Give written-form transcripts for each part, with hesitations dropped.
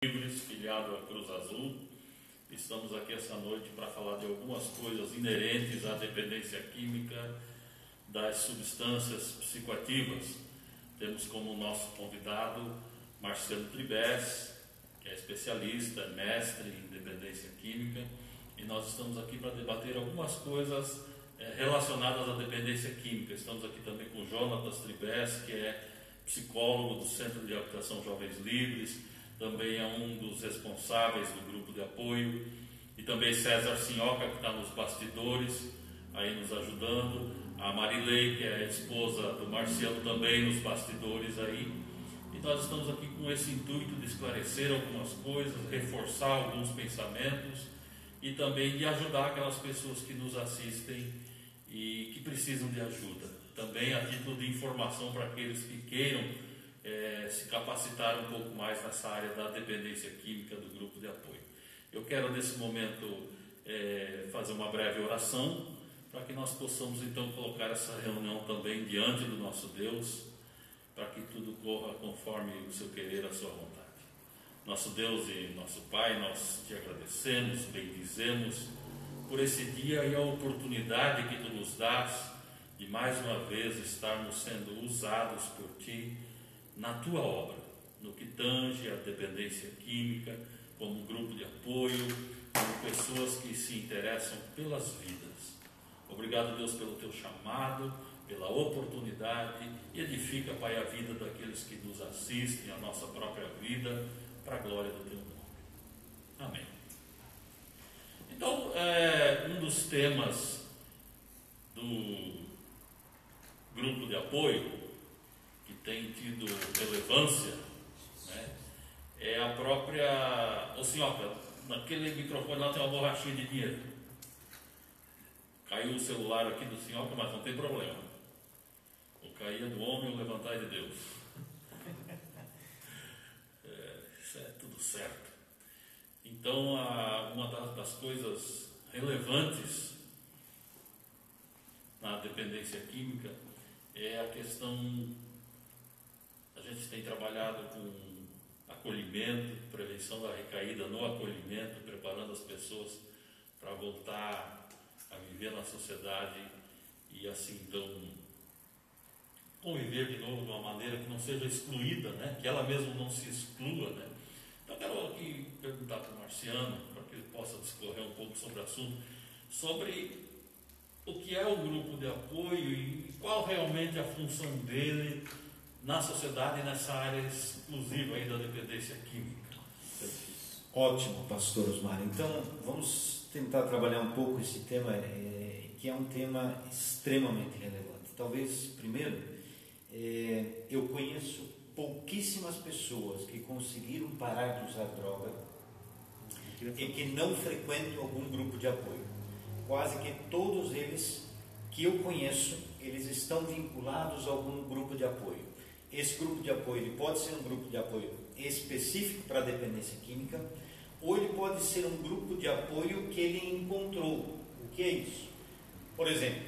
Livres, filiado à Cruz Azul. Estamos aqui essa noite para falar de algumas coisas inerentes à dependência química das substâncias psicoativas. Temos como nosso convidado Marcelo Tribes, que é especialista, mestre em dependência química, e nós estamos aqui para debater algumas coisas relacionadas à dependência química. Estamos aqui também com Jonatas Tribes, que é psicólogo do Centro de Habitação Jovens Livres, também é um dos responsáveis do grupo de apoio, e também César Sinhoca, que está nos bastidores, aí nos ajudando, a Marilei, que é a esposa do Marcelo, também nos bastidores aí, e nós estamos aqui com esse intuito de esclarecer algumas coisas, reforçar alguns pensamentos, e também de ajudar aquelas pessoas que nos assistem e que precisam de ajuda, também a título de informação para aqueles que queiram se capacitar um pouco mais nessa área da dependência química do grupo de apoio. Eu quero nesse momento fazer uma breve oração para que nós possamos então colocar essa reunião também diante do nosso Deus, para que tudo corra conforme o seu querer, a sua vontade. Nosso Deus e nosso Pai, nós te agradecemos, bendizemos por esse dia e a oportunidade que tu nos dás de mais uma vez estarmos sendo usados por ti na tua obra, no que tange a dependência química, como grupo de apoio, como pessoas que se interessam pelas vidas. Obrigado, Deus, pelo teu chamado, pela oportunidade, e edifica, Pai, a vida daqueles que nos assistem, a nossa própria vida, para a glória do teu nome. Amém. Então, um dos temas do grupo de apoio que tem tido relevância, né, é a própria... Ô senhora, naquele microfone lá tem uma borrachinha de dinheiro. Caiu o celular aqui do senhor, mas não tem problema. O cair é do homem, o levantar é de Deus. Isso é tudo certo. Então, uma das coisas relevantes na dependência química é a questão... A gente tem trabalhado com acolhimento, prevenção da recaída no acolhimento, preparando as pessoas para voltar a viver na sociedade e assim então conviver de novo de uma maneira que não seja excluída, né? Que ela mesma não se exclua, né? Então quero aqui perguntar para o Marciano, para que ele possa discorrer um pouco sobre o assunto, sobre o que é o grupo de apoio e qual realmente a função dele na sociedade e nessa área exclusiva aí da dependência química. Ótimo, pastor Osmar. Então, vamos tentar trabalhar um pouco esse tema, que é um tema extremamente relevante. Talvez, primeiro, eu conheço pouquíssimas pessoas que conseguiram parar de usar droga e que não frequentam algum grupo de apoio. Quase que todos eles que eu conheço, eles estão vinculados a algum grupo de apoio. Esse grupo de apoio ele pode ser um grupo de apoio específico para a dependência química, ou ele pode ser um grupo de apoio que ele encontrou. O que é isso? Por exemplo,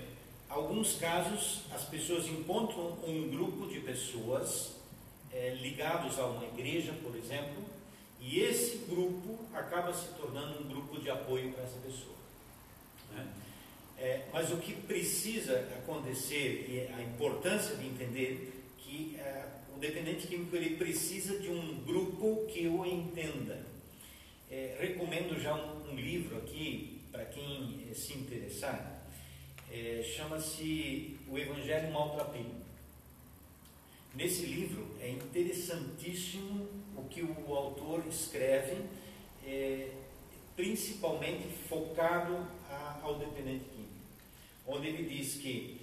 em alguns casos as pessoas encontram um grupo de pessoas ligados a uma igreja, por exemplo, e esse grupo acaba se tornando um grupo de apoio para essa pessoa, né? Mas o que precisa acontecer, e a importância de entender que o dependente químico ele precisa de um grupo que o entenda. Recomendo já um livro aqui para quem se interessar, chama-se O Evangelho Maltrapilho. Nesse livro é interessantíssimo o que o autor escreve, principalmente focado ao dependente químico, onde ele diz que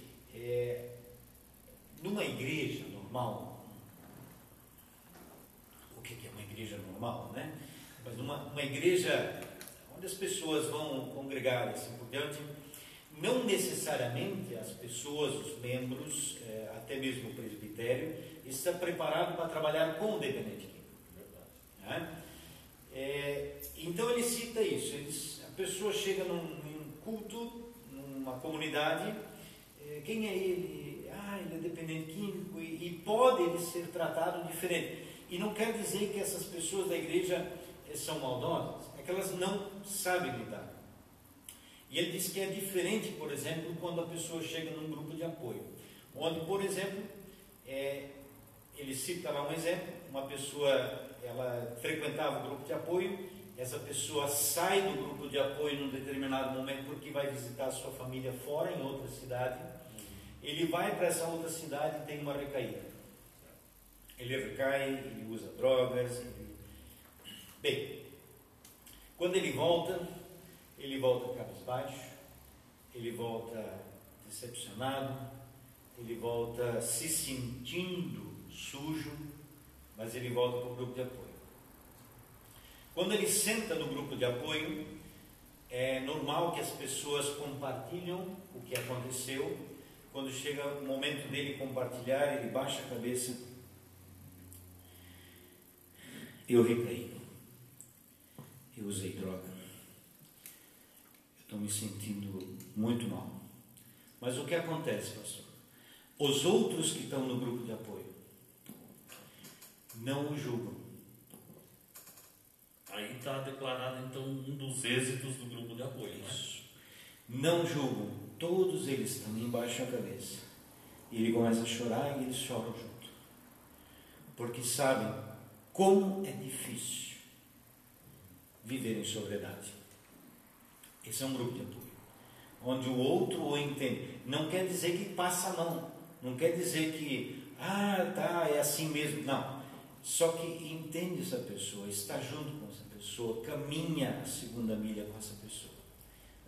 numa igreja normal, o que é uma igreja normal, né? Mas uma igreja onde as pessoas vão congregar assim por diante, não necessariamente as pessoas, os membros, até mesmo o presbitério, está preparado para trabalhar com o dependente químico, né? Então ele cita isso, a pessoa chega num culto, numa comunidade, quem é ele? Ele é dependente químico e pode ele ser tratado diferente. E não quer dizer que essas pessoas da igreja são maldosas, é que elas não sabem lidar. E ele diz que é diferente, por exemplo, quando a pessoa chega num grupo de apoio, onde, por exemplo, ele cita lá um exemplo, uma pessoa, ela frequentava o grupo de apoio, essa pessoa sai do grupo de apoio num determinado momento porque vai visitar a sua família fora, em outra cidade. Ele vai para essa outra cidade e tem uma recaída. Ele recai, ele usa drogas. Bem, quando ele volta cabisbaixo, ele volta decepcionado, ele volta se sentindo sujo, mas ele volta para o grupo de apoio. Quando ele senta no grupo de apoio, é normal que as pessoas compartilham o que aconteceu. Quando chega o momento dele compartilhar, ele baixa a cabeça. Eu recaí. Eu usei droga. Eu estou me sentindo muito mal. Mas o que acontece, pastor? Os outros que estão no grupo de apoio não o julgam. Aí está declarado então um dos êxitos do grupo de apoio, não é? Não julgam, todos eles também baixam a cabeça. E ele começa a chorar e eles choram junto. Porque sabem como é difícil viver em sobriedade. Esse é um grupo de apoio, onde o outro o entende. Não quer dizer que passa a mão, não quer dizer que, é assim mesmo, não. Só que entende essa pessoa, está junto com essa pessoa, caminha a segunda milha com essa pessoa.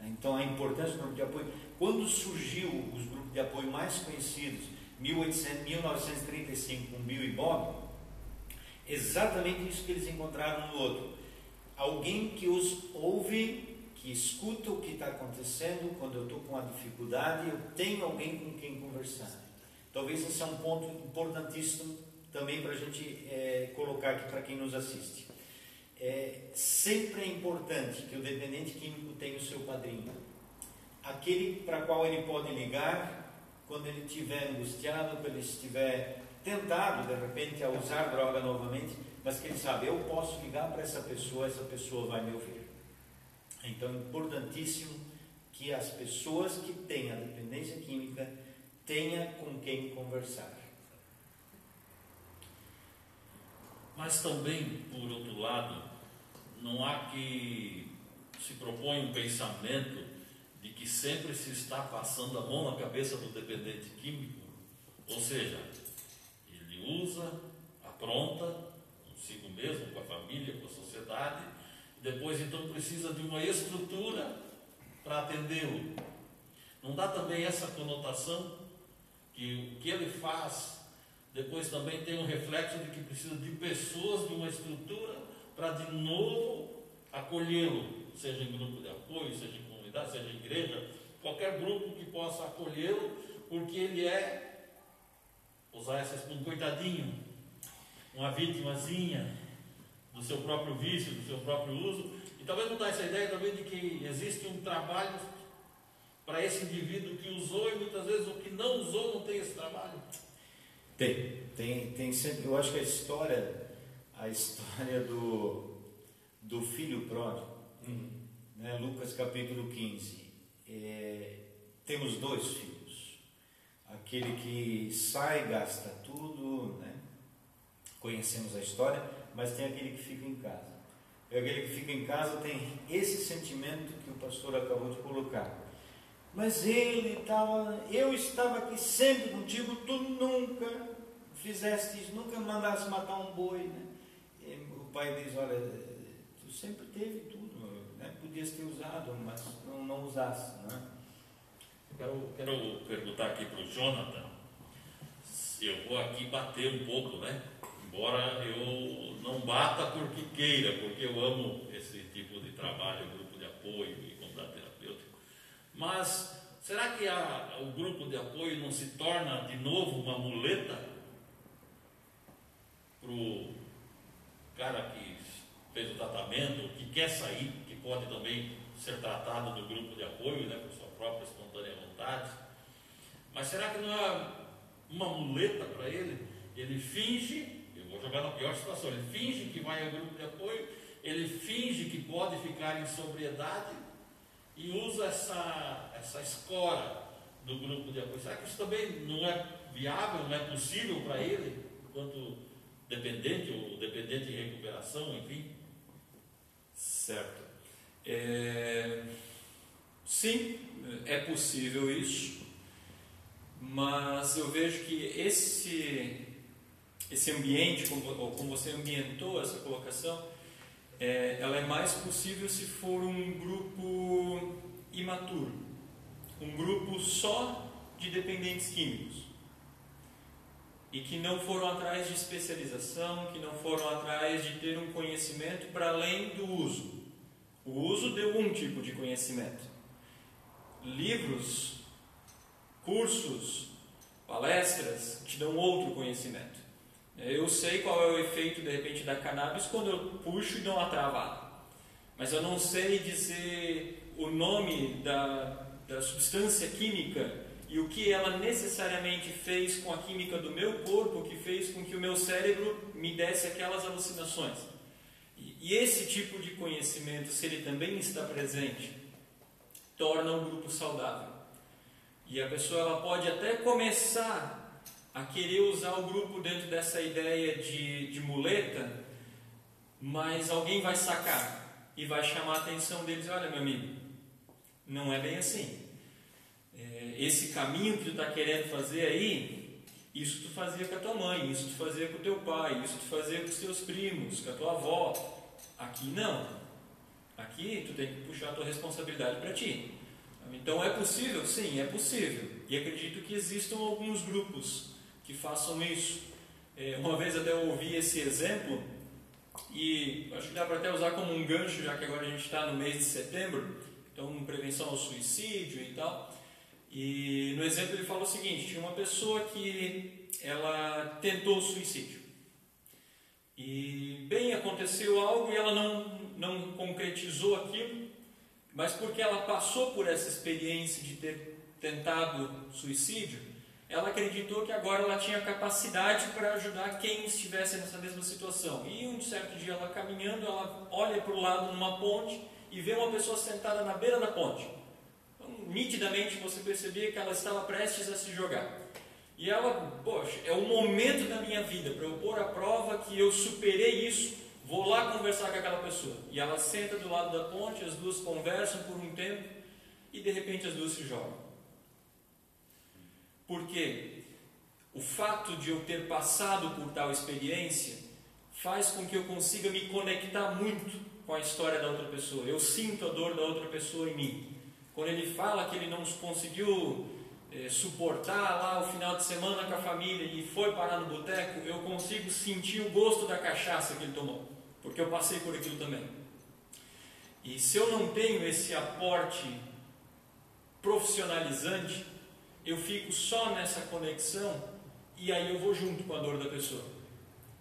Então a importância do grupo de apoio, quando surgiu os grupos de apoio mais conhecidos, 1935 com Bill e Bob, exatamente isso que eles encontraram no outro. Alguém que os ouve, que escuta o que está acontecendo. Quando eu estou com uma dificuldade, eu tenho alguém com quem conversar. Talvez esse é um ponto importantíssimo também para a gente colocar aqui para quem nos assiste. Sempre é importante que o dependente químico tenha o seu padrinho, aquele para qual ele pode ligar quando ele estiver angustiado, quando ele estiver tentado de repente a usar droga novamente, mas que ele sabe, eu posso ligar para essa pessoa vai me ouvir. Então é importantíssimo que as pessoas que têm a dependência química tenham com quem conversar. Mas também, por outro lado, não há que se propõe um pensamento de que sempre se está passando a mão na cabeça do dependente químico, ou seja, ele usa, apronta, consigo mesmo, com a família, com a sociedade, depois então precisa de uma estrutura para atendê-lo. Não dá também essa conotação que o que ele faz depois também tem um reflexo de que precisa de pessoas, de uma estrutura para de novo acolhê-lo, seja em grupo de apoio, seja em comunidade, seja em igreja, qualquer grupo que possa acolhê-lo, porque ele é, usar essa expressão, um coitadinho, uma vítimazinha do seu próprio vício, do seu próprio uso. E talvez não dá essa ideia também de que existe um trabalho para esse indivíduo que usou, e muitas vezes o que não usou não tem esse trabalho. Tem sempre. Eu acho que a história do filho pródigo, né, Lucas capítulo 15, temos dois filhos, aquele que sai, gasta tudo, né? Conhecemos a história, mas tem aquele que fica em casa. E aquele que fica em casa tem esse sentimento que o pastor acabou de colocar. Mas eu estava aqui sempre contigo, tu nunca fizeste isso, nunca mandaste matar um boi, né? E o pai diz, olha, tu sempre teve tudo, né? Podias ter usado, mas não usaste, né? Quero perguntar aqui para o Jonathan, eu vou aqui bater um pouco, né? Embora eu não bata porque queira, porque eu amo esse tipo de trabalho, grupo de apoio e comunidade terapêutica. Mas será que o grupo de apoio não se torna de novo uma muleta para o cara que fez o tratamento, que quer sair, que pode também ser tratado no grupo de apoio, né, por sua própria espontânea vontade? Mas será que não é uma muleta para ele? Ele finge, eu vou jogar na pior situação, ele finge que vai ao grupo de apoio, ele finge que pode ficar em sobriedade e usa essa escora do grupo de apoio. Será que isso também não é viável, não é possível para ele, enquanto dependente ou dependente em recuperação, enfim? Certo. Sim, é possível isso, mas eu vejo que esse ambiente, como você ambientou essa colocação, ela é mais possível se for um grupo imaturo, um grupo só de dependentes químicos, e que não foram atrás de especialização, que não foram atrás de ter um conhecimento para além do uso. O uso deu um tipo de conhecimento. Livros, cursos, palestras te dão outro conhecimento. Eu sei qual é o efeito, de repente, da cannabis quando eu puxo e dou uma travada. Mas eu não sei dizer o nome da substância química e o que ela necessariamente fez com a química do meu corpo, que fez com que o meu cérebro me desse aquelas alucinações. E esse tipo de conhecimento, se ele também está presente, torna o grupo saudável. E a pessoa ela pode até começar a querer usar o grupo dentro dessa ideia de muleta, mas alguém vai sacar e vai chamar a atenção deles. Olha, meu amigo, não é bem assim. Esse caminho que tu está querendo fazer aí, isso tu fazia com a tua mãe, isso tu fazia com o teu pai, isso tu fazia com os teus primos, com a tua avó. Aqui não. Aqui tu tem que puxar a tua responsabilidade para ti. Então é possível? Sim, é possível. E acredito que existam alguns grupos que façam isso. Uma vez até eu ouvi esse exemplo, e acho que dá para até usar como um gancho, já que agora a gente está no mês de setembro, então prevenção ao suicídio e tal. E no exemplo ele fala o seguinte: tinha uma pessoa que ela tentou o suicídio. E bem, aconteceu algo e ela não concretizou aquilo, mas porque ela passou por essa experiência de ter tentado suicídio, ela acreditou que agora ela tinha capacidade para ajudar quem estivesse nessa mesma situação. E um certo dia ela caminhando, ela olha para o lado numa ponte e vê uma pessoa sentada na beira da ponte. Então, nitidamente você percebia que ela estava prestes a se jogar. E ela, poxa, é o momento da minha vida para eu pôr à prova que eu superei isso, vou lá conversar com aquela pessoa. E ela senta do lado da ponte, as duas conversam por um tempo e de repente as duas se jogam. Porque o fato de eu ter passado por tal experiência faz com que eu consiga me conectar muito com a história da outra pessoa. Eu sinto a dor da outra pessoa em mim. Quando ele fala que ele não conseguiu suportar lá o final de semana com a família e foi parar no boteco, eu consigo sentir o gosto da cachaça que ele tomou, porque eu passei por aquilo também. E se eu não tenho esse aporte profissionalizante, eu fico só nessa conexão e aí eu vou junto com a dor da pessoa.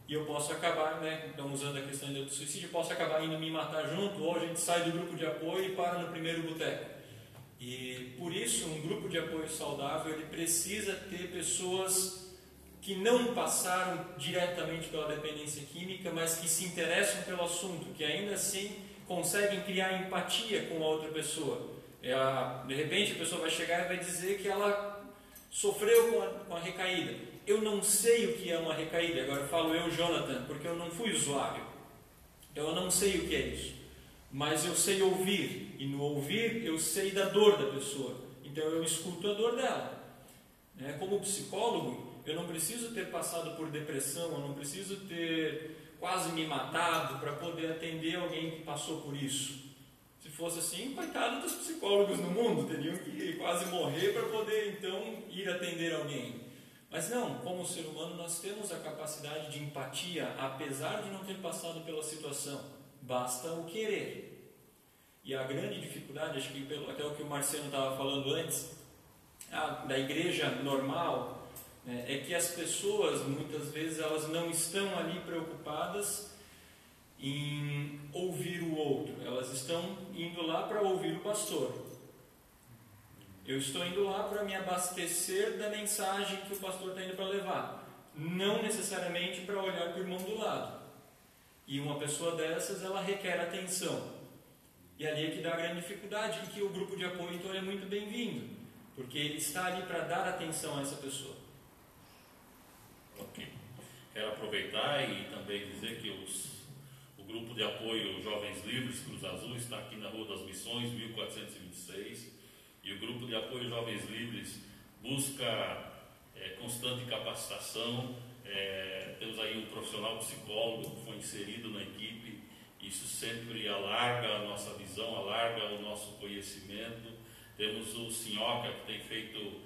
E eu posso acabar, então usando a questão do suicídio, eu posso acabar indo me matar junto, ou a gente sai do grupo de apoio e para no primeiro boteco. E por isso um grupo de apoio saudável ele precisa ter pessoas que não passaram diretamente pela dependência química, mas que se interessam pelo assunto, que ainda assim conseguem criar empatia com a outra pessoa. De repente a pessoa vai chegar e vai dizer que ela sofreu com a recaída. Eu não sei o que é uma recaída, agora falo eu, Jonathan, porque eu não fui usuário. Eu não sei o que é isso. Mas eu sei ouvir, e no ouvir eu sei da dor da pessoa, então eu escuto a dor dela. Como psicólogo, eu não preciso ter passado por depressão, eu não preciso ter quase me matado para poder atender alguém que passou por isso. Se fosse assim, coitado dos psicólogos no mundo, teriam que quase morrer para poder então ir atender alguém. Mas não, como ser humano nós temos a capacidade de empatia, apesar de não ter passado pela situação. Basta o querer. E a grande dificuldade, acho que até o que o Marciano estava falando antes, da igreja normal, é que as pessoas, muitas vezes, elas não estão ali preocupadas em ouvir o outro. Elas estão indo lá para ouvir o pastor. Eu estou indo lá para me abastecer da mensagem que o pastor está indo para levar. não necessariamente para olhar para o irmão do lado. E uma pessoa dessas, ela requer atenção. E ali é que dá a grande dificuldade, e que o grupo de apoio então é muito bem-vindo, porque ele está ali para dar atenção a essa pessoa. Ok. Quero aproveitar e também dizer que o grupo de apoio Jovens Livres Cruz Azul está aqui na Rua das Missões, 1426, e o grupo de apoio Jovens Livres busca constante capacitação. Temos aí um profissional psicólogo que foi inserido na equipe. Isso sempre alarga a nossa visão, alarga o nosso conhecimento. Temos o Sinhoca, que tem feito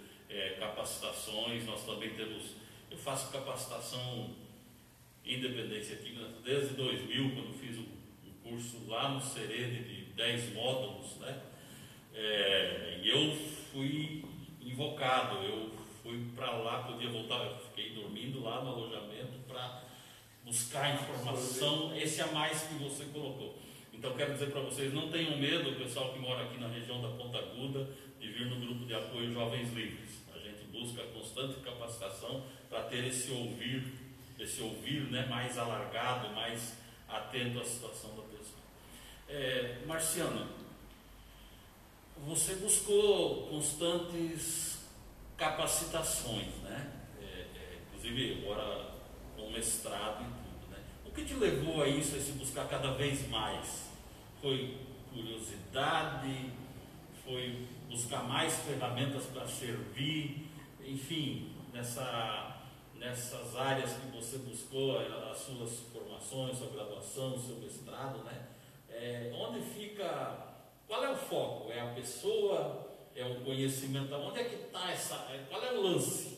capacitações. Nós também temos, eu faço capacitação independência química desde 2000, quando fiz um curso lá no Serene de 10 módulos, né? E eu fui invocado, eu fui para lá, podia voltar, eu fiquei dormindo lá no alojamento para buscar informação, esse a mais que você colocou. Então quero dizer para vocês, não tenham medo, o pessoal que mora aqui na região da Ponta Aguda, de vir no grupo de apoio Jovens Livres. A gente busca constante capacitação para ter esse ouvir, né, mais alargado, mais atento à situação da pessoa. Marciano, você buscou constantes capacitações, né? Inclusive agora com mestrado e tudo, né? O que te levou a isso, a se buscar cada vez mais? Foi curiosidade? Foi buscar mais ferramentas para servir? Enfim, nessas áreas que você buscou, as suas formações, sua graduação, seu mestrado, né? Onde fica, qual é o foco? É a pessoa? É o conhecimento? Onde é que está qual é o lance?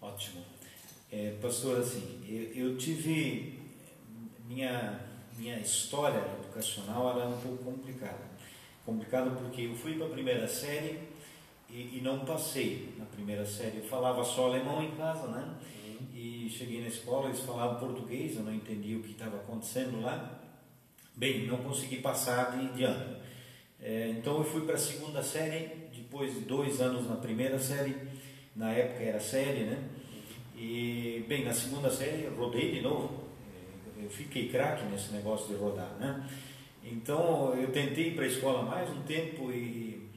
Ótimo. Pastor, assim, eu tive, minha história educacional era um pouco complicada porque eu fui para a primeira série e não passei na primeira série. Eu falava só alemão em casa, né? E cheguei na escola, eles falavam português, eu não entendia o que estava acontecendo lá. Bem, não consegui passar de ano. Então eu fui para a segunda série, depois de 2 anos na primeira série, na época era série, né? E, bem, na segunda série eu rodei de novo. Eu fiquei craque nesse negócio de rodar, né? Então eu tentei ir para a escola mais um tempo e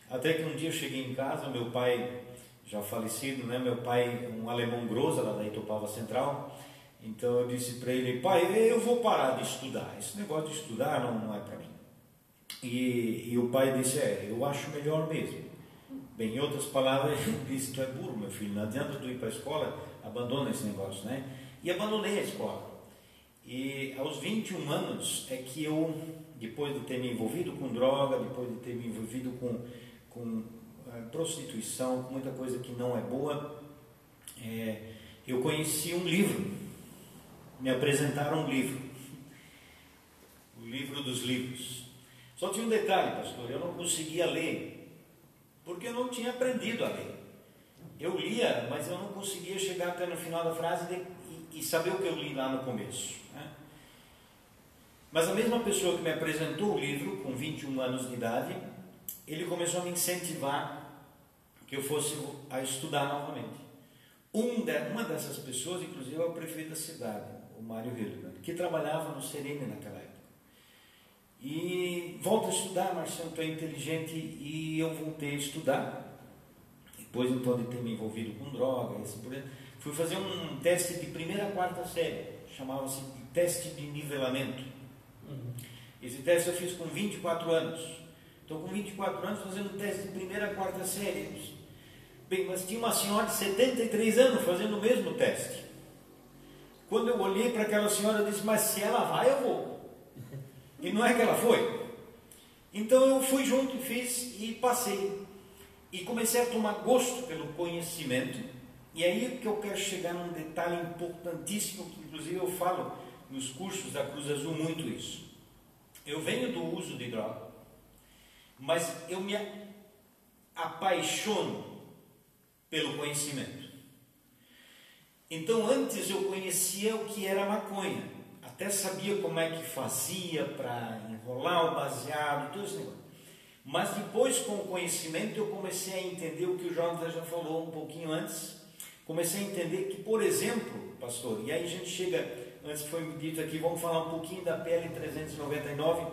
até que um dia eu cheguei em casa, meu pai já falecido, né? Meu pai, um alemão grosso lá da Itopava Central. Então eu disse para ele: pai, eu vou parar de estudar, esse negócio de estudar não é para mim. E o pai disse: eu acho melhor mesmo. Bem, em outras palavras, ele disse: tu é burro, meu filho, não adianta tu ir para a escola, abandona esse negócio, né? E abandonei a escola. E aos 21 anos é que eu, depois de ter me envolvido com droga, depois de ter me envolvido com prostituição, com muita coisa que não é boa, eu conheci um livro, me apresentaram um livro, o livro dos livros. Só tinha um detalhe, pastor, eu não conseguia ler, porque eu não tinha aprendido a ler. Eu lia, mas eu não conseguia chegar até no final da frase e saber o que eu li lá no começo, né? Mas a mesma pessoa que me apresentou o livro, com 21 anos de idade, ele começou a me incentivar que eu fosse a estudar novamente. Uma dessas pessoas, inclusive, é o prefeito da cidade, o Mário Hildmann, que trabalhava no Serene naquela época. E volta a estudar, Marciano, tu é inteligente, e eu voltei a estudar. Depois então de ter me envolvido com droga, fui fazer um teste de 1ª a 4ª série, chamava-se de teste de nivelamento. Esse teste eu fiz com 24 anos. Então, com 24 anos, fazendo teste de 1ª a 4ª série. Bem, mas tinha uma senhora de 73 anos fazendo o mesmo teste. Quando eu olhei para aquela senhora, eu disse: mas se ela vai, eu vou. E não é que ela foi. Então eu fui junto e fiz e passei. E comecei a tomar gosto pelo conhecimento. E aí que eu quero chegar num detalhe importantíssimo, que inclusive eu falo nos cursos da Cruz Azul muito isso. Eu venho do uso de droga, mas eu me apaixono pelo conhecimento. Então antes eu conhecia o que era maconha, até sabia como é que fazia para enrolar o baseado, tudo isso. Mas depois, com o conhecimento, eu comecei a entender o que o Jonathan já falou um pouquinho antes, comecei a entender que, por exemplo, pastor, e aí a gente chega, antes foi dito aqui, vamos falar um pouquinho da PL 399,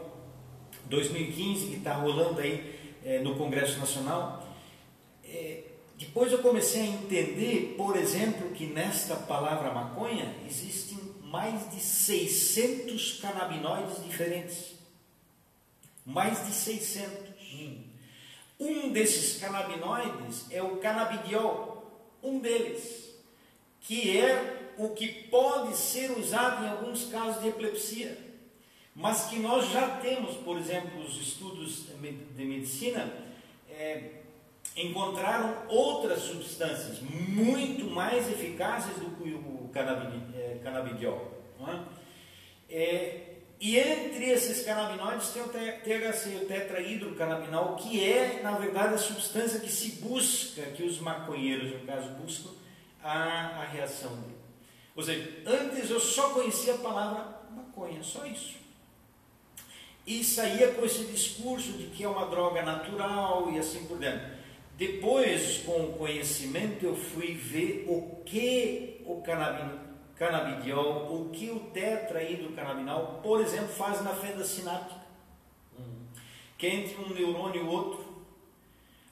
2015, que está rolando aí no Congresso Nacional. Depois eu comecei a entender, por exemplo, que nesta palavra maconha existem mais de 600 canabinoides diferentes. Mais de 600. Um desses canabinoides é o canabidiol, um deles, que é o que pode ser usado em alguns casos de epilepsia, mas que nós já temos, por exemplo, os estudos de medicina encontraram outras substâncias muito mais eficazes do que o canabidiol. Não é? E entre esses canabinoides tem o THC, o tetrahidrocannabinol, que é, na verdade, a substância que se busca, que os maconheiros, no caso, buscam a reação dele. Ou seja, antes eu só conhecia a palavra maconha, só isso. E saía com esse discurso de que é uma droga natural e assim por diante. Depois, com o conhecimento, eu fui ver o que o canabidiol, o que o tetrahidrocannabinol, por exemplo, faz na fenda sináptica, que é entre um neurônio e o outro.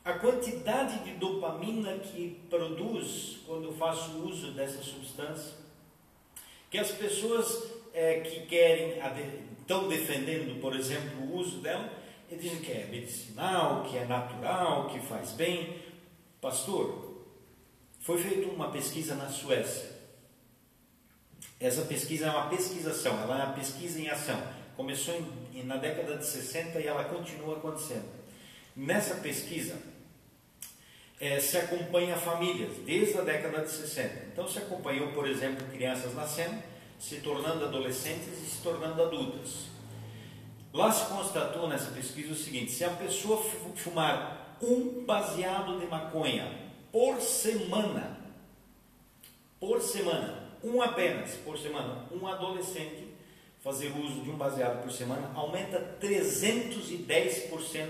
A quantidade de dopamina que produz quando eu faço uso dessa substância, que as pessoas que querem, estão defendendo, por exemplo, o uso dela, eles dizem que é medicinal, que é natural, que faz bem. Pastor, foi feita uma pesquisa na Suécia. Essa pesquisa é uma pesquisação, ela é uma pesquisa em ação. Começou na década de 60 e ela continua acontecendo. Nessa pesquisa, se acompanha famílias desde a década de 60. Então se acompanhou, por exemplo, crianças nascendo, se tornando adolescentes e se tornando adultas. Lá se constatou nessa pesquisa o seguinte: se a pessoa fumar um baseado de maconha por semana, um apenas por semana, um adolescente fazer uso de um baseado por semana, aumenta 310%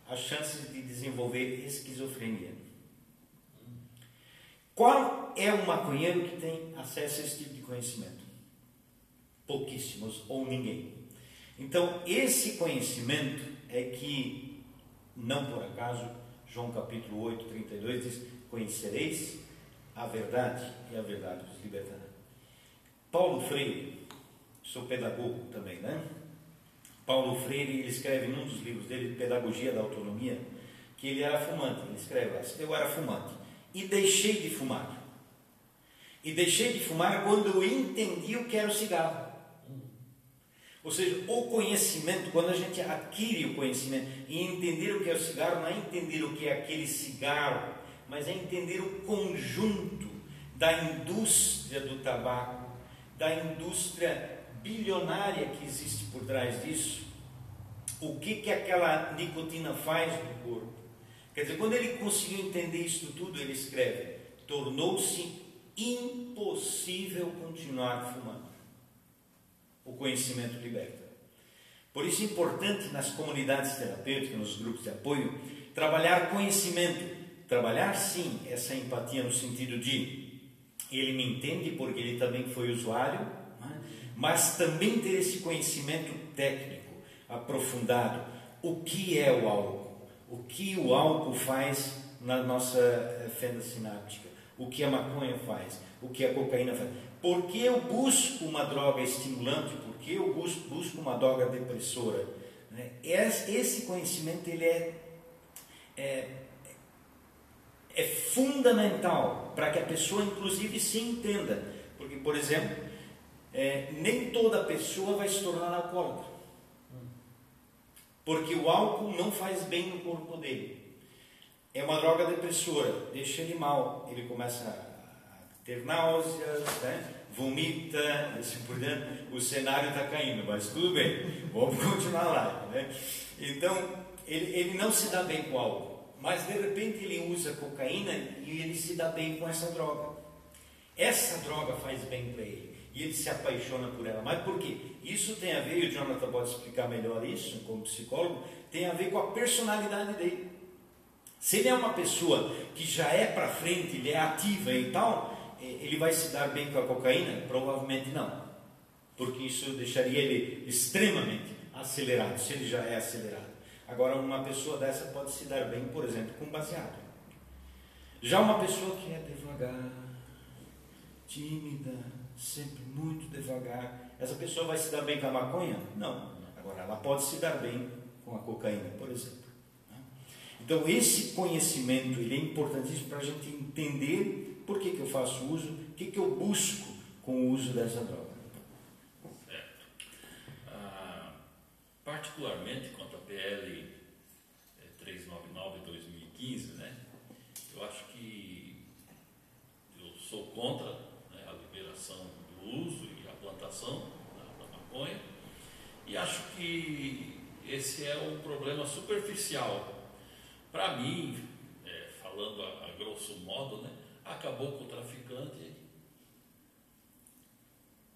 as chances de desenvolver esquizofrenia. Qual é o maconheiro que tem acesso a esse tipo de conhecimento? Pouquíssimos ou ninguém. Então, esse conhecimento é que, não por acaso, João capítulo 8, 32 diz: conhecereis a verdade e a verdade vos libertará. Paulo Freire, sou pedagogo também, né? Paulo Freire, ele escreve num dos livros dele, Pedagogia da Autonomia, que ele era fumante. Ele escreve lá: eu era fumante e deixei de fumar. E deixei de fumar quando eu entendi o que era o cigarro. Ou seja, o conhecimento, quando a gente adquire o conhecimento e entender o que é o cigarro, não é entender o que é aquele cigarro, mas é entender o conjunto da indústria do tabaco, da indústria bilionária que existe por trás disso, o que aquela nicotina faz no corpo. Quer dizer, quando ele conseguiu entender isso tudo, ele escreve: tornou-se impossível continuar fumando. O conhecimento liberta. Por isso é importante nas comunidades terapêuticas, nos grupos de apoio, trabalhar conhecimento. Trabalhar sim essa empatia no sentido de ele me entende porque ele também foi usuário, né? Mas também ter esse conhecimento técnico aprofundado. O que é o álcool? O que o álcool faz na nossa fenda sináptica? O que a maconha faz? O que a cocaína faz? Por que eu busco uma droga estimulante? Por que eu busco uma droga depressora? Esse conhecimento ele é fundamental para que a pessoa, inclusive, se entenda. Porque, por exemplo, nem toda pessoa vai se tornar alcoólatra. Porque o álcool não faz bem no corpo dele. É uma droga depressora, deixa ele mal, ele começa a ter náuseas, né? Vomita, assim por diante. O cenário está caindo, mas tudo bem, vamos continuar lá, né? Então, ele não se dá bem com o álcool, mas de repente ele usa cocaína e ele se dá bem com essa droga. Essa droga faz bem para ele e ele se apaixona por ela. Mas por quê? Isso tem a ver, e o Jonathan pode explicar melhor isso como psicólogo, tem a ver com a personalidade dele. Se ele é uma pessoa que já é para frente, ele é ativa e tal, ele vai se dar bem com a cocaína? Provavelmente não, porque isso deixaria ele extremamente acelerado, se ele já é acelerado. Agora, uma pessoa dessa pode se dar bem, por exemplo, com baseado. Já uma pessoa que é devagar, tímida, sempre muito devagar, essa pessoa vai se dar bem com a maconha? Não. Agora, ela pode se dar bem com a cocaína, por exemplo. Então, esse conhecimento ele é importantíssimo para a gente entender por que eu faço uso, o que eu busco com o uso dessa droga. Certo. Particularmente quanto à PL 399/2015, né? Eu acho que eu sou contra, né, a liberação do uso e a plantação da maconha, e acho que esse é um problema superficial. Para mim, falando a grosso modo, né, acabou com o traficante,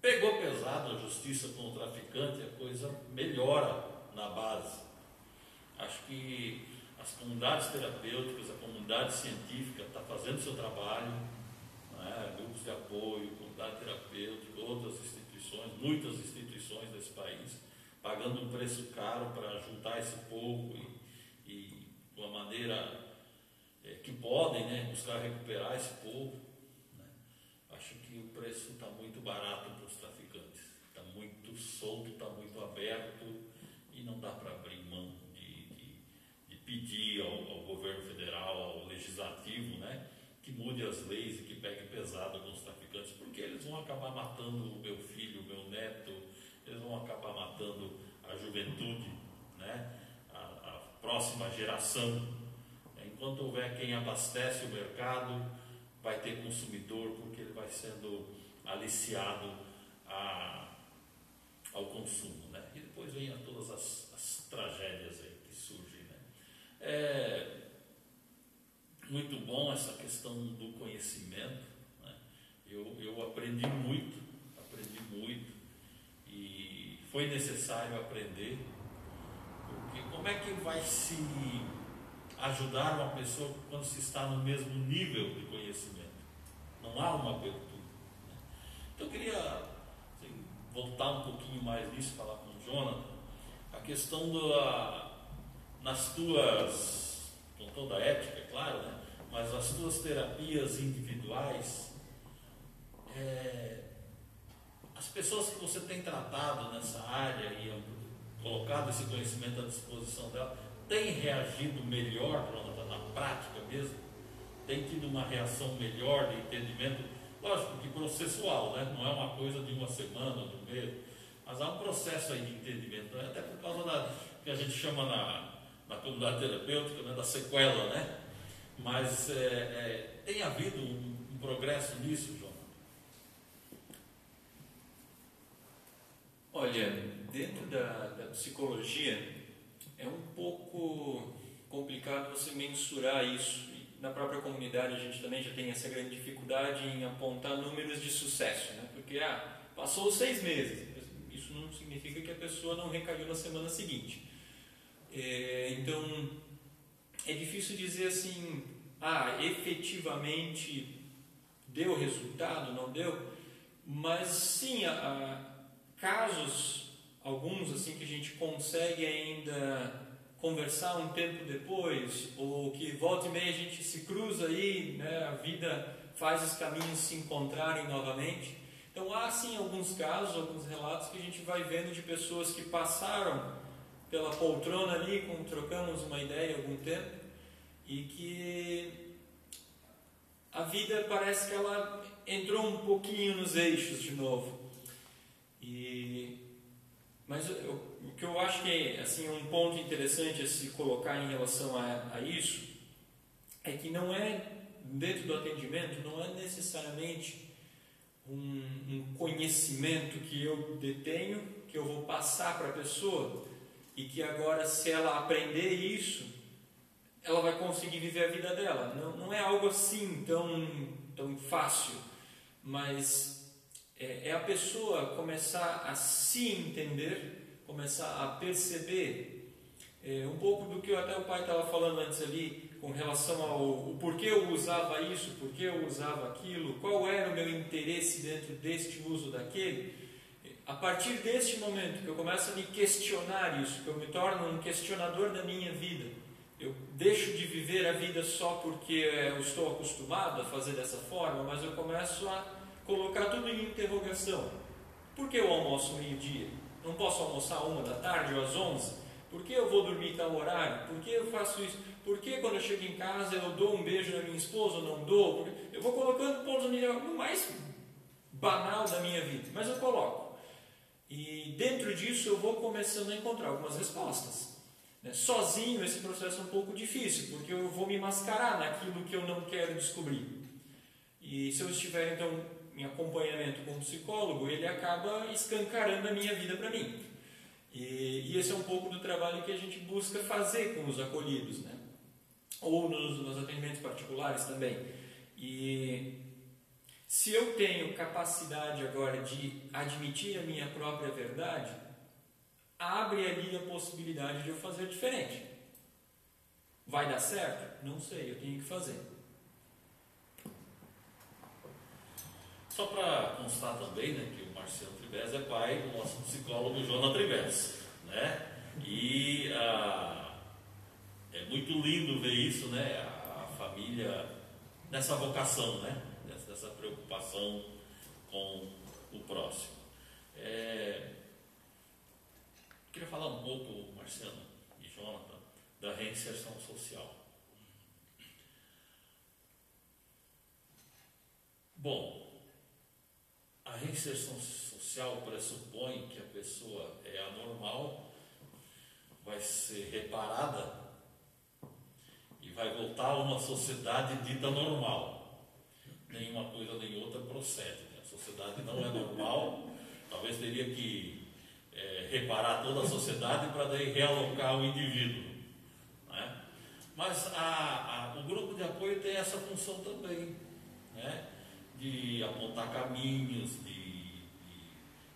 pegou pesado a justiça com o traficante, a coisa melhora na base. Acho que as comunidades terapêuticas, a comunidade científica está fazendo seu trabalho, né, grupos de apoio, comunidade terapêutica, outras instituições, muitas instituições desse país, pagando um preço caro para juntar esse povo e de uma maneira que podem, né, buscar recuperar esse povo, né. Acho que o preço está muito barato para os traficantes, está muito solto, está muito aberto e não dá para abrir mão de pedir ao governo federal, ao legislativo, né, que mude as leis e que pegue pesado com os traficantes, porque eles vão acabar matando o meu filho, o meu neto, eles vão acabar matando a juventude, né, a próxima geração. Enquanto houver quem abastece o mercado, vai ter consumidor, porque ele vai sendo aliciado ao consumo, né? E depois vem todas as tragédias aí que surgem, né? É muito bom essa questão do conhecimento, né? Eu aprendi muito, e foi necessário aprender, porque como é que vai se ajudar uma pessoa quando se está no mesmo nível de conhecimento? Não há uma abertura, né? Então eu queria voltar um pouquinho mais nisso, falar com o Jonathan, a questão nas tuas, com toda a ética, é claro, né? Mas as tuas terapias individuais, as pessoas que você tem tratado nessa área e colocado esse conhecimento à disposição dela, têm reagido melhor, Jonathan, na prática mesmo? Tem tido uma reação melhor de entendimento? Lógico que processual, né? Não é uma coisa de uma semana, de um mês, mas há um processo aí de entendimento, né? Até por causa que a gente chama na comunidade terapêutica, né, da sequela, né? Mas tem havido um progresso nisso, João? Olha, dentro da psicologia é um pouco complicado você mensurar isso. E na própria comunidade a gente também já tem essa grande dificuldade em apontar números de sucesso, né? Porque passou 6 meses, isso não significa que a pessoa não recaiu na semana seguinte. Então é difícil dizer assim, efetivamente deu resultado, não deu, mas sim, casos, alguns assim que a gente consegue ainda conversar um tempo depois, ou que volta e meia a gente se cruza aí, né, a vida faz os caminhos se encontrarem novamente. Então há sim alguns casos, alguns relatos que a gente vai vendo de pessoas que passaram pela poltrona ali, trocamos uma ideia há algum tempo, e que a vida parece que ela entrou um pouquinho nos eixos de novo. Mas o que eu acho que é assim, um ponto interessante a se colocar em relação a isso é que não é, dentro do atendimento, não é necessariamente um conhecimento que eu detenho, que eu vou passar para a pessoa e que agora, se ela aprender isso, ela vai conseguir viver a vida dela. Não é algo assim tão fácil, mas é a pessoa começar a se entender, começar a perceber um pouco do que até o pai estava falando antes ali, com relação ao porquê eu usava isso, porquê eu usava aquilo, qual era o meu interesse dentro deste uso daquele. A partir deste momento que eu começo a me questionar isso, que eu me torno um questionador da minha vida, eu deixo de viver a vida só porque eu estou acostumado a fazer dessa forma, mas eu começo a colocar tudo em interrogação. Por que eu almoço meio-dia? Não posso almoçar 1h ou às 11? Por que eu vou dormir tal horário? Por que eu faço isso? Por que quando eu chego em casa eu dou um beijo na minha esposa ou não dou? Eu vou colocando pontos no mais banal da minha vida, mas eu coloco. E dentro disso eu vou começando a encontrar algumas respostas. Sozinho esse processo é um pouco difícil, porque eu vou me mascarar naquilo que eu não quero descobrir. E se eu estiver então em acompanhamento com um psicólogo, ele acaba escancarando a minha vida para mim. E esse é um pouco do trabalho que a gente busca fazer com os acolhidos, né? Ou nos atendimentos particulares também. E se eu tenho capacidade agora de admitir a minha própria verdade, abre ali a possibilidade de eu fazer diferente. Vai dar certo? Não sei, eu tenho que fazer. Só para constar também, né, que o Marciano Tribes é pai do nosso psicólogo Jonas Tribes, né? E é muito lindo ver isso, né? A família nessa vocação, né? Dessa preocupação com o próximo. Queria falar um pouco, Marciano e Jonathan, da reinserção social. Bom, a reinserção social pressupõe que a pessoa é anormal, vai ser reparada e vai voltar a uma sociedade dita normal. Nenhuma coisa nem outra procede. Né? A sociedade não é normal, talvez teria que reparar toda a sociedade para daí realocar o indivíduo. Né? Mas o grupo de apoio tem essa função também, né? De apontar caminhos, de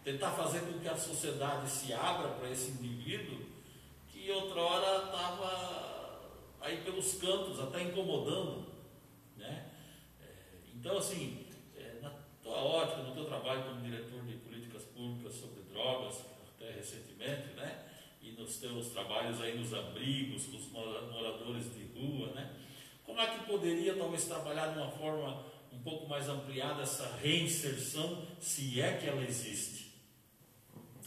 tentar fazer com que a sociedade se abra para esse indivíduo que outrora estava aí pelos cantos, até incomodando, né? Então, assim, na tua ótica, no teu trabalho como diretor de políticas públicas sobre drogas, até recentemente, né? E nos teus trabalhos aí nos abrigos, com os moradores de rua, né? Como é que poderia talvez trabalhar de uma forma um pouco mais ampliada essa reinserção, se é que ela existe?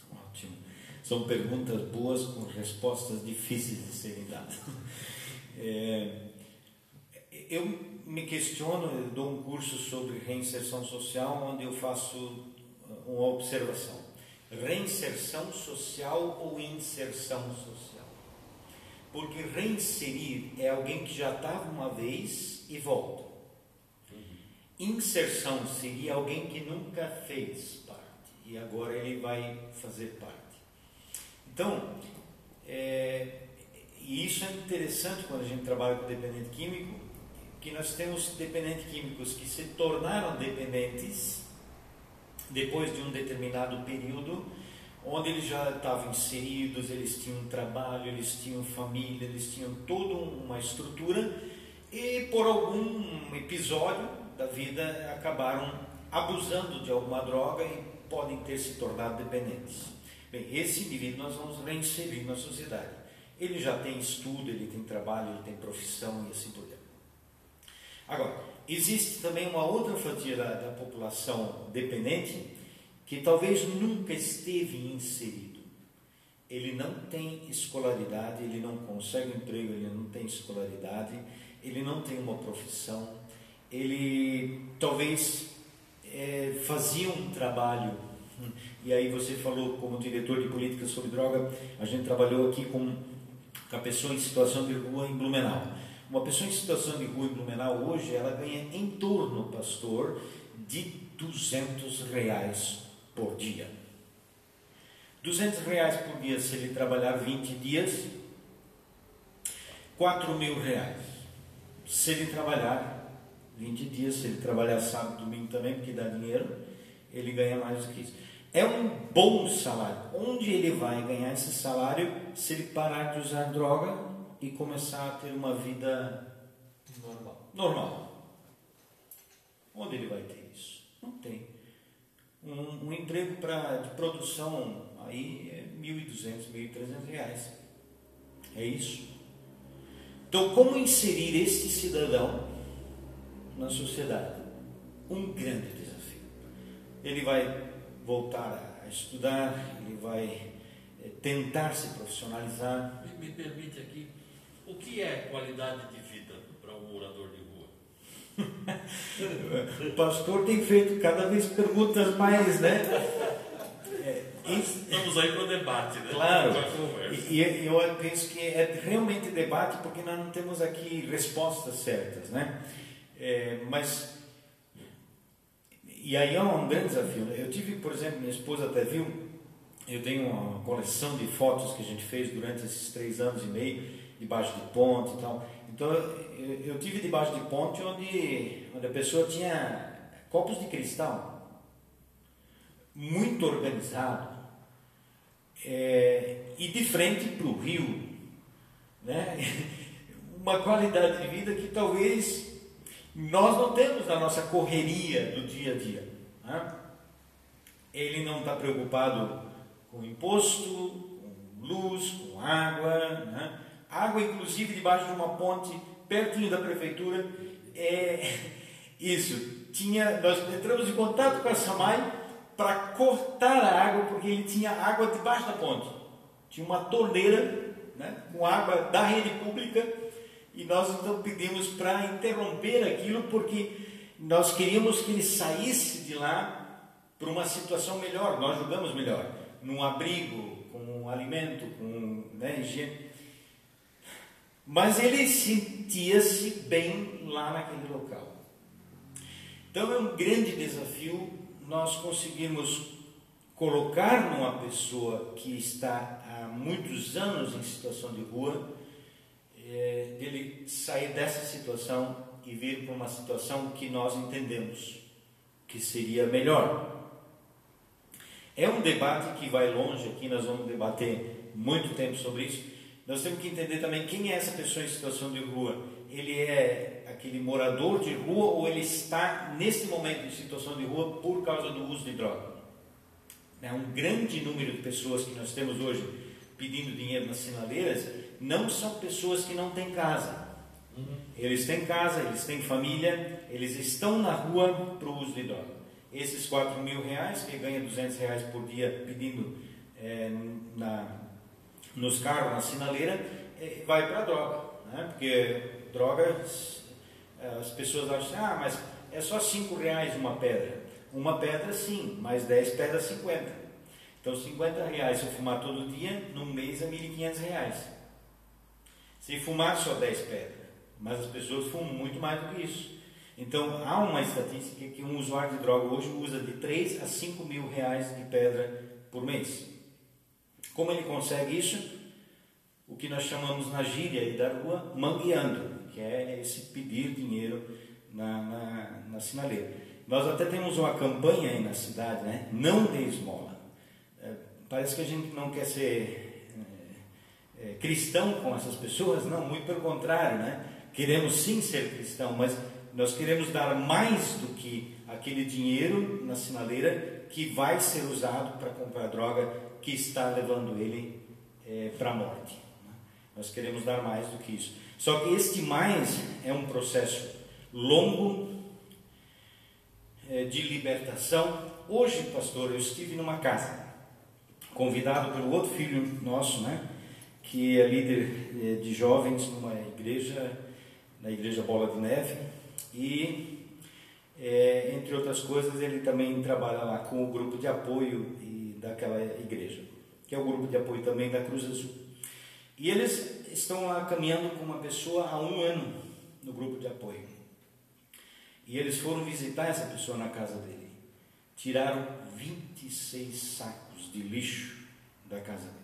Ótimo. São perguntas boas com respostas difíceis de serem dadas. Eu me questiono, eu dou um curso sobre reinserção social, onde eu faço uma observação. Reinserção social ou inserção social? Porque reinserir é alguém que já estava uma vez e volta. Inserção seria alguém que nunca fez parte e agora ele vai fazer parte. Então, e isso é interessante quando a gente trabalha com dependente químico, que nós temos dependentes químicos que se tornaram dependentes depois de um determinado período, onde eles já estavam inseridos, eles tinham trabalho, eles tinham família, eles tinham toda uma estrutura e por algum episódio da vida acabaram abusando de alguma droga e podem ter se tornado dependentes. Bem, esse indivíduo nós vamos reinserir na sociedade. Ele já tem estudo, ele tem trabalho, ele tem profissão e assim por diante. Agora, existe também uma outra fatia da população dependente que talvez nunca esteve inserido. Ele não tem escolaridade, ele não consegue um emprego, ele não tem escolaridade, ele não tem uma profissão, ele talvez fazia um trabalho, e aí você falou como diretor de política sobre droga, a gente trabalhou aqui com a pessoa em situação de rua em Blumenau. Uma pessoa em situação de rua em Blumenau hoje, ela ganha em torno, pastor, de R$200 por dia. R$200 por dia, se ele trabalhar 20 dias, R$4.000. Se ele trabalhar 20 dias, se ele trabalhar sábado e domingo também, porque dá dinheiro, ele ganha mais do que isso. É um bom salário. Onde ele vai ganhar esse salário se ele parar de usar droga e começar a ter uma vida Normal. Onde ele vai ter isso? Não tem. Um emprego de produção aí é R$1.200, R$1.300. É isso. Então, como inserir este cidadão na sociedade? Um grande desafio. Ele vai voltar a estudar, ele vai tentar se profissionalizar. Me permite aqui, o que é qualidade de vida para um morador de rua? O pastor tem feito cada vez perguntas mais, né? Estamos aí para o debate, né? Claro. Para a conversa. E eu penso que é realmente debate porque nós não temos aqui respostas certas, né? E aí é um grande desafio. Eu tive, por exemplo, minha esposa até viu, eu tenho uma coleção de fotos que a gente fez durante esses 3 anos e meio, debaixo de ponte e tal. Então, eu tive debaixo de ponte onde a pessoa tinha copos de cristal, muito organizado, e de frente para o rio, né? Uma qualidade de vida que talvez nós não temos na nossa correria do dia a dia, né? Ele não está preocupado com imposto, com luz, com água, né? Água, inclusive, debaixo de uma ponte, pertinho da prefeitura. Nós entramos em contato com a SAMAI para cortar a água, porque ele tinha água debaixo da ponte. Tinha uma torneira, né, com água da rede pública, e nós então pedimos para interromper aquilo, porque nós queríamos que ele saísse de lá para uma situação melhor. Nós julgamos melhor, num abrigo, com alimento, com, né, higiene. Mas ele sentia-se bem lá naquele local. Então é um grande desafio nós conseguirmos colocar numa pessoa que está há muitos anos em situação de rua, dele sair dessa situação e vir para uma situação que nós entendemos que seria melhor. É um debate que vai longe, aqui nós vamos debater muito tempo sobre isso. Nós temos que entender também quem é essa pessoa em situação de rua. Ele é aquele morador de rua ou ele está nesse momento em situação de rua por causa do uso de droga? Um grande número de pessoas que nós temos hoje pedindo dinheiro nas sinaleiras não são pessoas que não têm casa. Eles têm casa, eles têm família, eles estão na rua para o uso de droga. Esses R$4.000 que ganha R$200 por dia pedindo nos carros, na sinaleira, vai para a droga, né? Porque droga, as pessoas acham, mas é só R$5 uma pedra. Uma pedra sim, mais 10 pedras 50. Então R$50, se eu fumar todo dia, num mês é R$1.500. Se fumar só 10 pedras, mas as pessoas fumam muito mais do que isso. Então há uma estatística que um usuário de droga hoje usa de R$3.000 a R$5.000 de pedra por mês. Como ele consegue isso? O que nós chamamos na gíria e da rua, mangueando, que é esse pedir dinheiro na sinaleira. Nós até temos uma campanha aí na cidade, né? Não dê esmola. Parece que a gente não quer ser cristão com essas pessoas, não, muito pelo contrário, né? Queremos sim ser cristão, mas nós queremos dar mais do que aquele dinheiro na sinaleira que vai ser usado para comprar droga, que está levando ele para a morte. Nós queremos dar mais do que isso. Só que este mais é um processo longo de libertação. Hoje, pastor, eu estive numa casa, convidado pelo outro filho nosso, né, que é líder de jovens numa igreja, na igreja Bola de Neve, e entre outras coisas ele também trabalha lá com o grupo de apoio daquela igreja, que é o grupo de apoio também da Cruz Azul. E eles estão lá caminhando com uma pessoa há 1 ano no grupo de apoio. E eles foram visitar essa pessoa na casa dele. Tiraram 26 sacos de lixo da casa dele.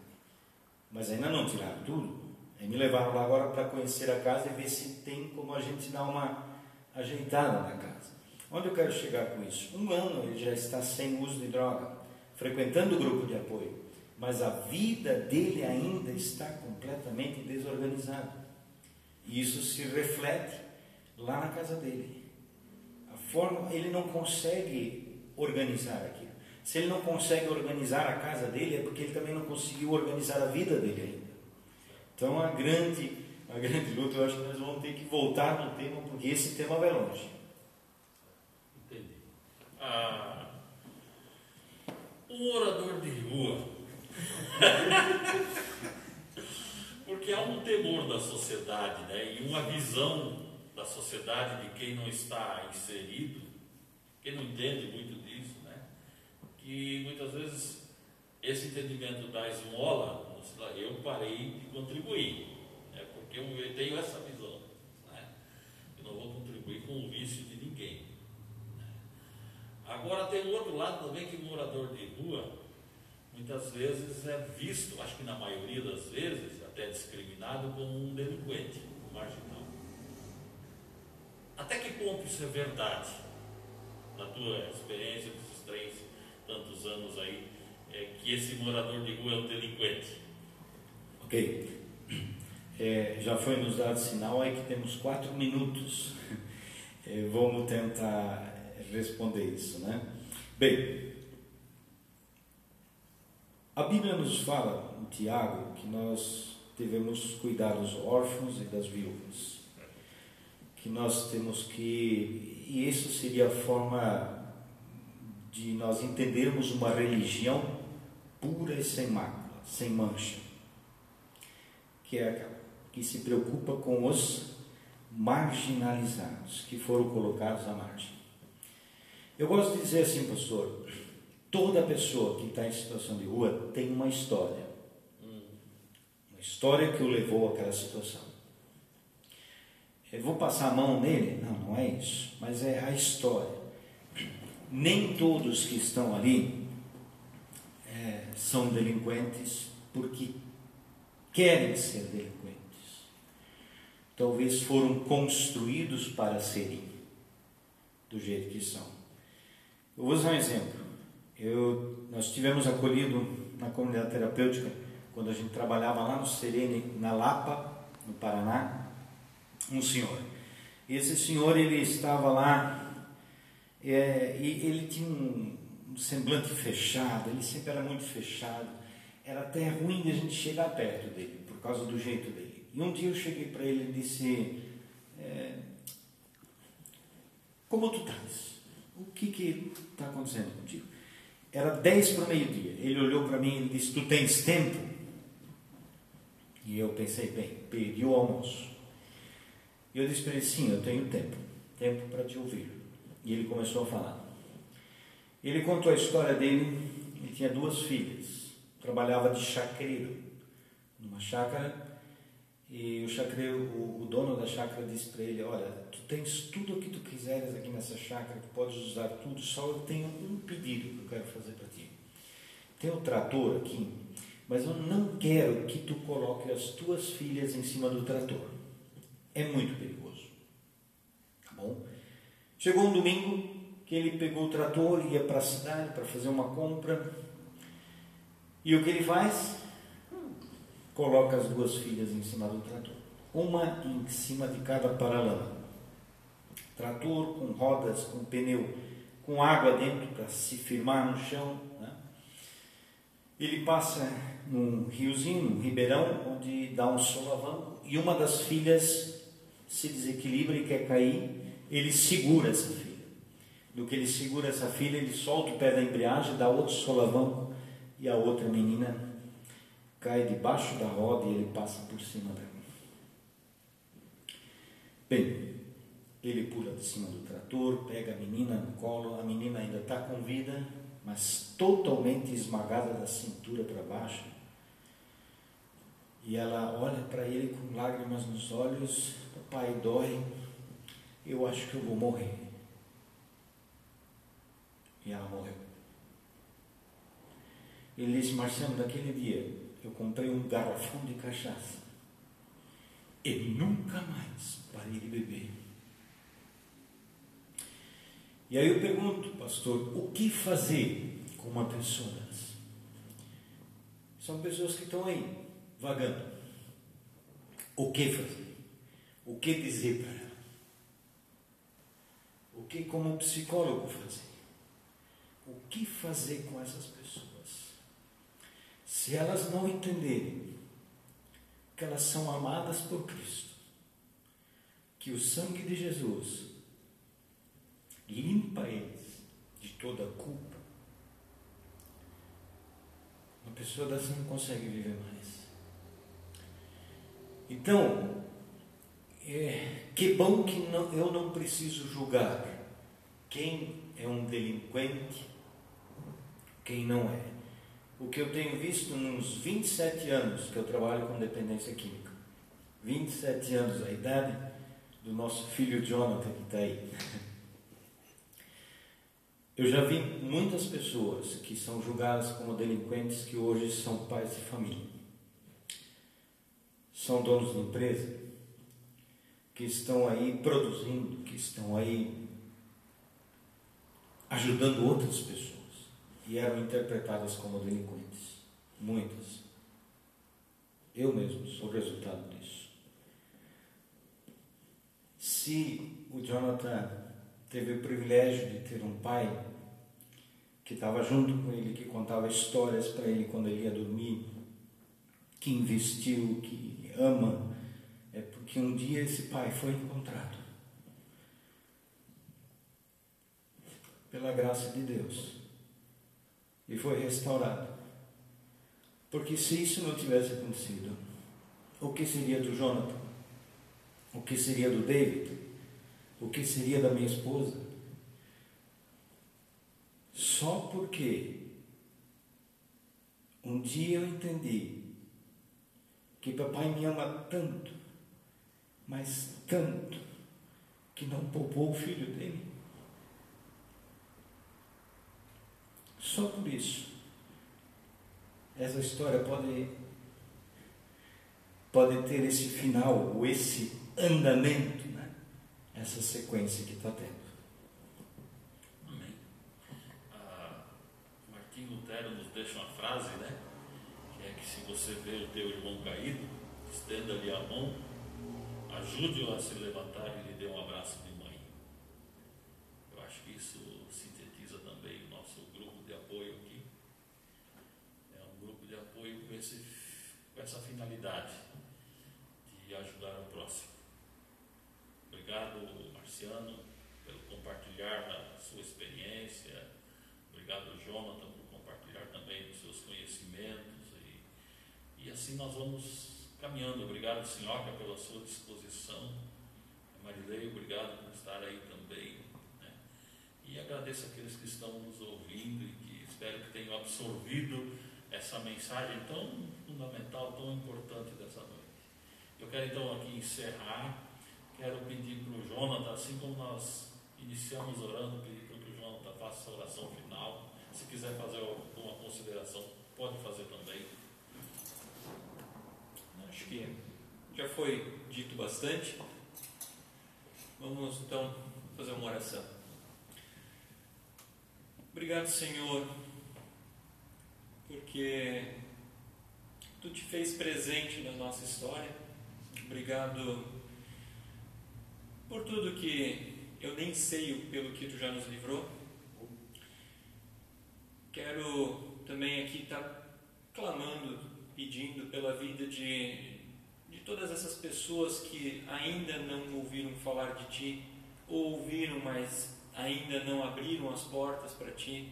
Mas ainda não tiraram tudo. Aí me levaram lá agora para conhecer a casa e ver se tem como a gente dar uma ajeitada na casa. Onde eu quero chegar com isso? 1 ano ele já está sem uso de droga, frequentando o grupo de apoio, mas a vida dele ainda está completamente desorganizada. E isso se reflete lá na casa dele. A forma, ele não consegue organizar aquilo. Se ele não consegue organizar a casa dele, é porque ele também não conseguiu organizar a vida dele ainda. Então a grande luta, eu acho que nós vamos ter que voltar no tema, porque esse tema vai longe. Entendi. Um morador de rua. Porque há um temor da sociedade, né? E uma visão da sociedade de quem não está inserido, quem não entende muito disso, né? Que muitas vezes esse entendimento da esmola, eu parei de contribuir, né? Porque eu tenho essa visão, né? Eu não vou contribuir com o vício de ninguém. Agora tem o outro lado também, que o morador de rua muitas vezes é visto, acho que na maioria das vezes, até discriminado como um delinquente, um marginal. Até que ponto isso é verdade? Na tua experiência desses tantos anos aí, que esse morador de rua é um delinquente? Ok. Já foi nos dado sinal aí que temos 4 minutos. Vamos tentar responder isso, né? Bem, a Bíblia nos fala, em Tiago, que nós devemos cuidar dos órfãos e das viúvas. Que nós temos que... E isso seria a forma de nós entendermos uma religião pura e sem mácula, sem mancha. Que é aquela que se preocupa com os marginalizados, que foram colocados à margem. Eu gosto de dizer assim, pastor, toda pessoa que está em situação de rua tem uma história. Uma história que o levou àquela situação. Eu vou passar a mão nele? Não é isso. Mas é a história. Nem todos que estão ali são delinquentes porque querem ser delinquentes. Talvez foram construídos para serem do jeito que são. Eu vou usar um exemplo. Nós tivemos acolhido na comunidade terapêutica, quando a gente trabalhava lá no Serene, na Lapa, no Paraná, um senhor. E esse senhor, ele estava lá, e ele tinha um semblante fechado, ele sempre era muito fechado. Era até ruim de a gente chegar perto dele, por causa do jeito dele. E um dia eu cheguei para ele e disse, como tu estás? O que está acontecendo contigo? Era 10 para o meio-dia. Ele olhou para mim e disse, tu tens tempo? E eu pensei, bem, perdi o almoço. E eu disse para ele, sim, eu tenho tempo para te ouvir. E ele começou a falar. Ele contou a história dele. Ele tinha 2 filhas, trabalhava de chacreiro numa chácara, e o chacreiro, o dono da chácara, disse para ele, olha, tu tens tudo o que tu quiseres aqui nessa chácara, tu podes usar tudo, só eu tenho um pedido que eu quero fazer para ti. Tem o trator aqui, mas eu não quero que tu coloque as tuas filhas em cima do trator. É muito perigoso. Tá bom? Chegou um domingo que ele pegou o trator e ia para a cidade para fazer uma compra. E o que ele faz? Coloca as 2 filhas em cima do trator. Uma em cima de cada paralama. Trator com rodas, com pneu, com água dentro para se firmar no chão, né? Ele passa num riozinho, num ribeirão, onde dá um solavanco, e uma das filhas se desequilibra e quer cair. Ele segura essa filha. Do que ele segura essa filha, ele solta o pé da embreagem, dá outro solavanco, e a outra menina cai debaixo da roda e ele passa por cima dela. Bem, ele pula de cima do trator, pega a menina no colo, a menina ainda está com vida, mas totalmente esmagada da cintura para baixo. E ela olha para ele com lágrimas nos olhos, papai, dói, eu acho que eu vou morrer. E ela morreu. Ele disse, Marcelo, naquele dia eu comprei um garrafão de cachaça e nunca mais parei de beber. E aí eu pergunto, pastor, o que fazer com uma pessoa dessa? São pessoas que estão aí, vagando. O que fazer? O que dizer para ela? que como psicólogo fazer? O que fazer com essas pessoas? Se elas não entenderem que elas são amadas por Cristo, que o sangue de Jesus limpa eles de toda a culpa, uma pessoa dessa não consegue viver mais. Então, que bom que eu não preciso julgar quem é um delinquente, quem não é. O que eu tenho visto nos 27 anos que eu trabalho com dependência química, 27 anos, a idade do nosso filho Jonathan que está aí. Eu já vi muitas pessoas que são julgadas como delinquentes que hoje são pais de família. São donos de empresa, que estão aí produzindo, que estão aí ajudando outras pessoas e eram interpretadas como delinquentes. Muitas. Eu mesmo sou resultado disso. Se o Jonathan teve o privilégio de ter um pai que estava junto com ele, que contava histórias para ele quando ele ia dormir, que investiu, que ama, é porque um dia esse pai foi encontrado pela graça de Deus e foi restaurado. Porque se isso não tivesse acontecido, o que seria do Jonathan? O que seria do David? O que seria da minha esposa? Só porque um dia eu entendi que papai me ama tanto, mas tanto, que não poupou o filho dele. Só por isso, essa história pode ter esse final, ou esse andamento, né? Essa sequência que está tendo. Amém. Martinho Lutero nos deixa uma frase, né? Que é que se você vê o teu irmão caído, estenda-lhe a mão, ajude-o a se levantar e lhe dê um abraço de mãe. Eu acho que isso sintetiza também o nosso grupo de apoio aqui. É um grupo de apoio com essa finalidade de ajudar o próximo. Obrigado, Marciano, pelo compartilhar da sua experiência. Obrigado, Jonathan, por compartilhar também os seus conhecimentos. E assim nós vamos caminhando. Obrigado, Senhora, pela sua disposição. Marilei, obrigado por estar aí também, né? E agradeço àqueles que estão nos ouvindo e que espero que tenham absorvido essa mensagem tão fundamental, tão importante dessa noite. Eu quero então aqui encerrar. Quero pedir para o Jonathan, assim como nós iniciamos orando, pedir para que o Jonathan faça essa oração final. Se quiser fazer alguma consideração, pode fazer também. Acho que já foi dito bastante. Vamos então fazer uma oração. Obrigado, Senhor, porque Tu te fez presente na nossa história. Obrigado por tudo que eu nem sei pelo que Tu já nos livrou. Quero também aqui estar clamando, pedindo pela vida de todas essas pessoas que ainda não ouviram falar de Ti, ou ouviram, mas ainda não abriram as portas para Ti.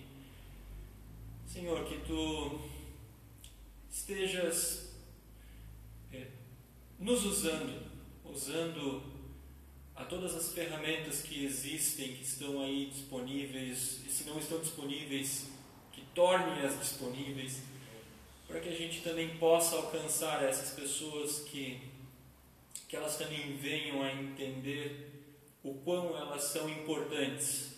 Senhor, que Tu estejas nos usando a todas as ferramentas que existem, que estão aí disponíveis, e se não estão disponíveis, que torne-as disponíveis, para que a gente também possa alcançar essas pessoas, que elas também venham a entender o quão elas são importantes,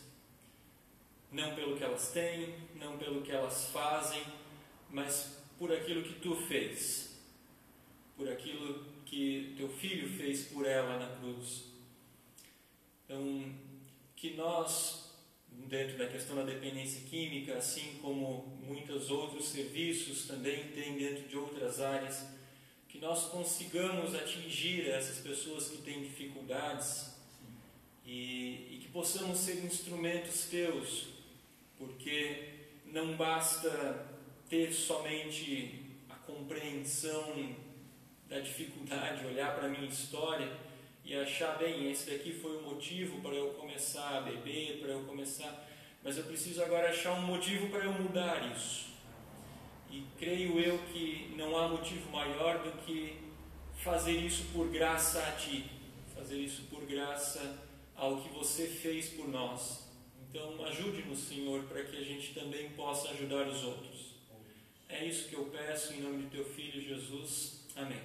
não pelo que elas têm, não pelo que elas fazem, mas por aquilo que Tu fez, por aquilo que Teu Filho fez por ela na cruz. Então, que nós, dentro da questão da dependência química, assim como muitos outros serviços também tem dentro de outras áreas, que nós consigamos atingir essas pessoas que têm dificuldades e que possamos ser instrumentos teus, porque não basta ter somente a compreensão da dificuldade, olhar para a minha história e achar, bem, esse daqui foi o motivo para eu começar a beber, para eu começar... Mas eu preciso agora achar um motivo para eu mudar isso. E creio eu que não há motivo maior do que fazer isso por graça a Ti, fazer isso por graça ao que Você fez por nós. Então ajude-nos, Senhor, para que a gente também possa ajudar os outros. É isso que eu peço em nome de Teu Filho Jesus. Amém.